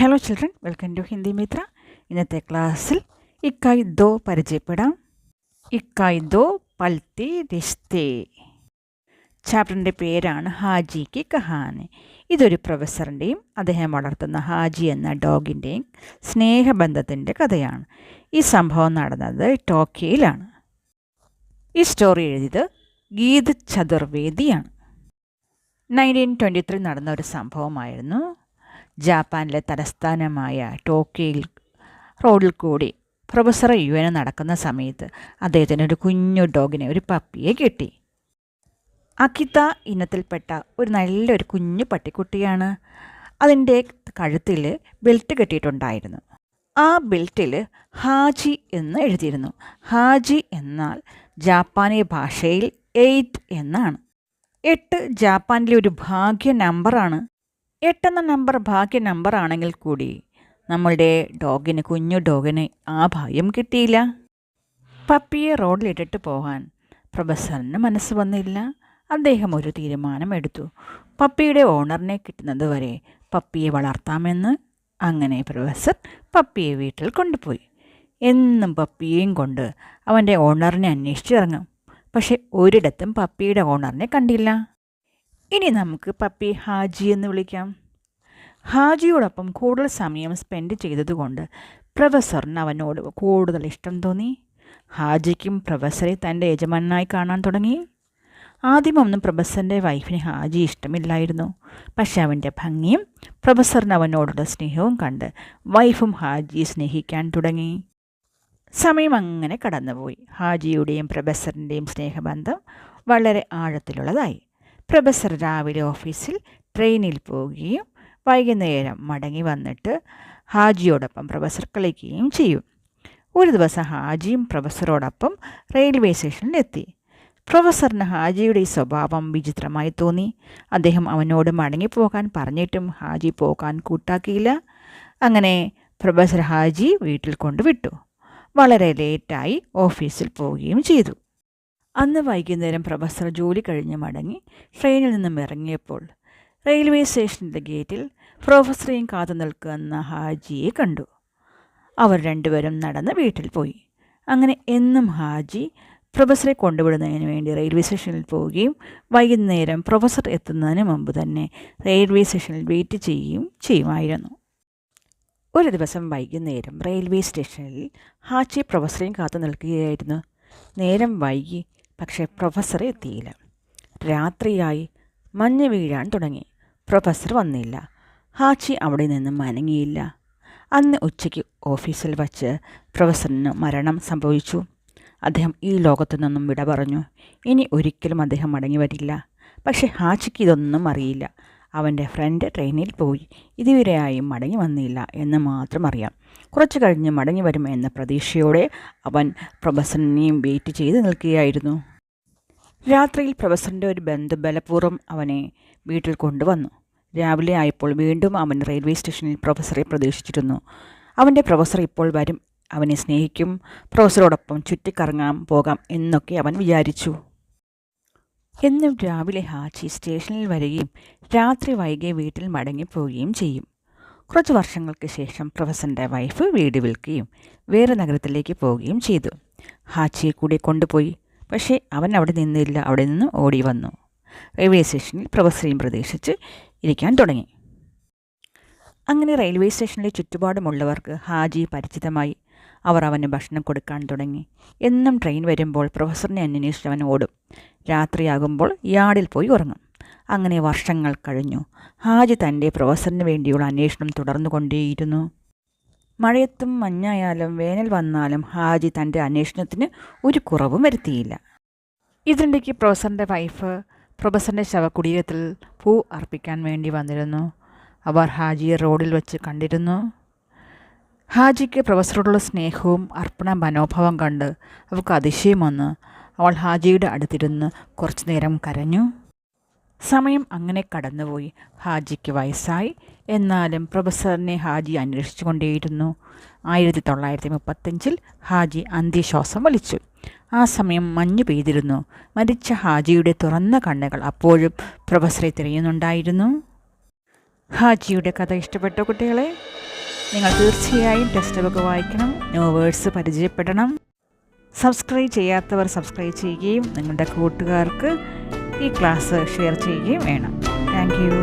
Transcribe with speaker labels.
Speaker 1: Hello children, welcome to Hindi Mitra. ഇന്നത്തെ ക്ലാസ്സിൽ ഇക്കായ് ദോ പരിചയപ്പെടാം. ഇക്കായ് ദോ പൽത്തെ റിശ്തേ. ചാപ്റ്ററിൻ്റെ പേരാണ് ഹാജി കി കഹാനി. ഇതൊരു പ്രൊഫസറിൻ്റെയും അദ്ദേഹം വളർത്തുന്ന ഹാജി എന്ന ഡോഗിൻ്റെയും സ്നേഹബന്ധത്തിൻ്റെ കഥയാണ്. ഈ സംഭവം നടന്നത് ടോക്കിയോയിലാണ്. ഈ സ്റ്റോറി എഴുതിയത് ഗീത് ചതുർവേദിയാണ്. 1923 നടന്ന ഒരു സംഭവമായിരുന്നു. ജാപ്പാനിലെ തലസ്ഥാനമായ ടോക്കിയോയിൽ റോഡിൽ കൂടി പ്രൊഫസർ യുവന് നടക്കുന്ന സമയത്ത് അദ്ദേഹത്തിന് ഒരു കുഞ്ഞു ഡോഗിനെ, ഒരു പപ്പിയെ കിട്ടി. അക്കിത ഇനത്തിൽപ്പെട്ട നല്ലൊരു കുഞ്ഞു പട്ടിക്കുട്ടിയാണ്. അതിൻ്റെ കഴുത്തിൽ ബെൽറ്റ് കെട്ടിയിട്ടുണ്ടായിരുന്നു. ആ ബെൽറ്റിൽ ഹാജി എന്ന് എഴുതിയിരുന്നു. ഹാജി എന്നാൽ ജാപ്പാനീ ഭാഷയിൽ 8 എന്നാണ്. 8 ജാപ്പാനിലെ ഒരു ഭാഗ്യ നമ്പറാണ്. 8 എന്ന നമ്പർ ഭാഗ്യ നമ്പർ ആണെങ്കിൽ കൂടി നമ്മളുടെ ഡോഗിന്, കുഞ്ഞു ഡോഗിന് ആ ഭാഗ്യം കിട്ടിയില്ല. പപ്പിയെ റോഡിലിട്ടിട്ട് പോകാൻ പ്രൊഫസറിന് മനസ്സ് വന്നില്ല. അദ്ദേഹം ഒരു തീരുമാനമെടുത്തു. പപ്പിയുടെ ഓണറിനെ കിട്ടുന്നത് വരെ പപ്പിയെ വളർത്താമെന്ന്. അങ്ങനെ പ്രൊഫസർ പപ്പിയെ വീട്ടിൽ കൊണ്ടുപോയി. എന്നും പപ്പിയെയും കൊണ്ട് അവൻ്റെ ഓണറിനെ അന്വേഷിച്ചിറങ്ങും. പക്ഷെ ഒരിടത്തും പപ്പിയുടെ ഓണറിനെ കണ്ടില്ല. ഇനി നമുക്ക് പപ്പി ഹാജി എന്ന് വിളിക്കാം. ഹാജിയോടൊപ്പം കൂടുതൽ സമയം സ്പെൻഡ് ചെയ്തതുകൊണ്ട് പ്രൊഫസറിന് അവനോട് കൂടുതൽ ഇഷ്ടം തോന്നി. ഹാജിക്കും പ്രൊഫസറെ തൻ്റെ യജമാനായി കാണാൻ തുടങ്ങി. ആദ്യമൊന്നും പ്രൊഫസറിൻ്റെ വൈഫിന് ഹാജി ഇഷ്ടമില്ലായിരുന്നു. പക്ഷെ അവൻ്റെ ഭംഗിയും പ്രൊഫസറിന് അവനോടുള്ള സ്നേഹവും കണ്ട് വൈഫും ഹാജിയെ സ്നേഹിക്കാൻ തുടങ്ങി. സമയം അങ്ങനെ കടന്നുപോയി. ഹാജിയുടെയും പ്രൊഫസറിൻ്റെയും സ്നേഹബന്ധം വളരെ ആഴത്തിലുള്ളതായി. പ്രൊഫസർ രാവിലെ ഓഫീസിൽ ട്രെയിനിൽ പോവുകയും വൈകുന്നേരം മടങ്ങി വന്നിട്ട് ഹാജിയോടൊപ്പം പ്രൊഫസർ കളിക്കുകയും ചെയ്യും. ഒരു ദിവസം ഹാജിയും പ്രൊഫസറോടൊപ്പം റെയിൽവേ സ്റ്റേഷനിലെത്തി. പ്രൊഫസറിന് ഹാജിയുടെ ഈ സ്വഭാവം വിചിത്രമായി തോന്നി. അദ്ദേഹം അവനോട് മടങ്ങിപ്പോകാൻ പറഞ്ഞിട്ടും ഹാജി പോകാൻ കൂട്ടാക്കിയില്ല. അങ്ങനെ പ്രൊഫസർ ഹാജി വീട്ടിൽ കൊണ്ടുവിട്ടു. വളരെ ലേറ്റായി ഓഫീസിൽ പോവുകയും ചെയ്തു. അന്ന് വൈകുന്നേരം പ്രൊഫസർ ജോലി കഴിഞ്ഞ് മടങ്ങി ട്രെയിനിൽ നിന്നും ഇറങ്ങിയപ്പോൾ റെയിൽവേ സ്റ്റേഷനിലെ ഗേറ്റിൽ പ്രൊഫസറെയും കാത്തു നിൽക്കുന്ന ഹാജിയെ കണ്ടു. അവർ രണ്ടുപേരും നടന്ന് വീട്ടിൽ പോയി. അങ്ങനെ എന്നും ഹാജി പ്രൊഫസറെ കൊണ്ടുവിടുന്നതിന് വേണ്ടി റെയിൽവേ സ്റ്റേഷനിൽ പോവുകയും വൈകുന്നേരം പ്രൊഫസർ എത്തുന്നതിന് മുമ്പ് തന്നെ റെയിൽവേ സ്റ്റേഷനിൽ വെയിറ്റ് ചെയ്യുമായിരുന്നു. ഒരു ദിവസം വൈകുന്നേരം റെയിൽവേ സ്റ്റേഷനിൽ ഹാജി പ്രൊഫസറെയും കാത്തു നിൽക്കുകയായിരുന്നു. നേരം വൈകി, പക്ഷേ പ്രൊഫസർ എത്തിയില്ല. രാത്രിയായി, മഞ്ഞ് വീഴാൻ തുടങ്ങി. പ്രൊഫസർ വന്നില്ല. ഹാജി അവിടെ നിന്നും അനങ്ങിയില്ല. അന്ന് ഉച്ചയ്ക്ക് ഓഫീസിൽ വച്ച് പ്രൊഫസറിന് മരണം സംഭവിച്ചു. അദ്ദേഹം ഈ ലോകത്തു നിന്നും വിട പറഞ്ഞു. ഇനി ഒരിക്കലും അദ്ദേഹം മടങ്ങി വരില്ല. പക്ഷേ ഹാജിക്ക് ഇതൊന്നും അറിയില്ല. അവൻ്റെ ഫ്രണ്ട് ട്രെയിനിൽ പോയി ഇതുവരെയായും മടങ്ങി വന്നില്ല എന്ന് മാത്രം അറിയാം. കുറച്ചു കഴിഞ്ഞ് മടങ്ങി വരും എന്ന പ്രതീക്ഷയോടെ അവൻ പ്രൊഫസറിനെയും വെയിറ്റ് ചെയ്ത് നിൽക്കുകയായിരുന്നു. രാത്രിയിൽ പ്രൊഫസറിൻ്റെ ഒരു ബന്ധു ബലപൂർവ്വം അവനെ വീട്ടിൽ കൊണ്ടുവന്നു. രാവിലെ ആയപ്പോൾ വീണ്ടും അവൻ റെയിൽവേ സ്റ്റേഷനിൽ പ്രൊഫസറെ പ്രതീക്ഷിച്ചിരുന്നു. അവൻ്റെ പ്രൊഫസർ ഇപ്പോൾ വരും, അവനെ സ്നേഹിക്കും, പ്രൊഫസറോടൊപ്പം ചുറ്റിക്കറങ്ങാൻ പോകാം എന്നൊക്കെ അവൻ വിചാരിച്ചു. എന്നും രാവിലെ ഹാജി സ്റ്റേഷനിൽ വരികയും രാത്രി വൈകി വീട്ടിൽ മടങ്ങിപ്പോവുകയും ചെയ്യും. കുറച്ച് വർഷങ്ങൾക്ക് ശേഷം പ്രൊഫസറിൻ്റെ വൈഫ് വീട് വിൽക്കുകയും വേറെ നഗരത്തിലേക്ക് പോവുകയും ചെയ്തു. ഹാജിയെ കൂടി കൊണ്ടുപോയി. പക്ഷേ അവൻ അവിടെ നിന്നില്ല. അവിടെ നിന്ന് ഓടി വന്നു. റെയിൽവേ സ്റ്റേഷനിൽ പ്രൊഫസറെയും പ്രതീക്ഷിച്ച് ഇരിക്കാൻ തുടങ്ങി. അങ്ങനെ റെയിൽവേ സ്റ്റേഷനിലെ ചുറ്റുപാടുമുള്ളവർക്ക് ഹാജി പരിചിതമായി. അവർ അവന് ഭക്ഷണം കൊടുക്കാൻ തുടങ്ങി. എന്നും ട്രെയിൻ വരുമ്പോൾ പ്രൊഫസറിനെ അന്വേഷിച്ച് അവൻ ഓടും. രാത്രിയാകുമ്പോൾ യാർഡിൽ പോയി ഉറങ്ങും. അങ്ങനെ വർഷങ്ങൾ കഴിഞ്ഞു. ഹാജി തൻ്റെ പ്രൊഫസറിന് വേണ്ടിയുള്ള അന്വേഷണം തുടർന്നുകൊണ്ടേയിരുന്നു. മഴയത്തും മഞ്ഞായാലും വേനൽ വന്നാലും ഹാജി തൻ്റെ അന്വേഷണത്തിന് ഒരു കുറവും വരുത്തിയില്ല. ഇതിനിടയ്ക്ക് പ്രൊഫസറിൻ്റെ വൈഫ് പ്രൊഫസറിൻ്റെ ശവകുടീരത്തിൽ പൂ അർപ്പിക്കാൻ വേണ്ടി വന്നിരുന്നു. അവർ ഹാജിയെ റോഡിൽ വെച്ച് കണ്ടിരുന്നു. ഹാജിക്ക് പ്രൊഫസറോടുള്ള സ്നേഹവും അർപ്പണ മനോഭാവം കണ്ട് അവൾക്ക് അതിശയം വന്ന് അവൾ ഹാജിയുടെ അടുത്തിരുന്ന് കുറച്ചു നേരം കരഞ്ഞു. സമയം അങ്ങനെ കടന്നുപോയി. ഹാജിക്ക് വയസ്സായി. എന്നാലും പ്രൊഫസറിനെ ഹാജി അന്വേഷിച്ചു കൊണ്ടേയിരുന്നു. 1935 ഹാജി അന്ത്യശ്വാസം വലിച്ചു. ആ സമയം മഞ്ഞ് പെയ്തിരുന്നു. മരിച്ച ഹാജിയുടെ തുറന്ന കണ്ണുകൾ അപ്പോഴും പ്രൊഫസറെ തിരയുന്നുണ്ടായിരുന്നു. ഹാജിയുടെ കഥ ഇഷ്ടപ്പെട്ട കുട്ടികളെ, നിങ്ങൾ തീർച്ചയായും ടെക്സ്റ്റ് ബുക്ക് വായിക്കണം, ന്യൂ വേർഡ്സ് പരിചയപ്പെടണം. സബ്സ്ക്രൈബ് ചെയ്യാത്തവർ സബ്സ്ക്രൈബ് ചെയ്യുകയും നിങ്ങളുടെ കൂട്ടുകാർക്ക് ഈ ക്ലാസ് ഷെയർ ചെയ്യുകയും വേണം. Thank you.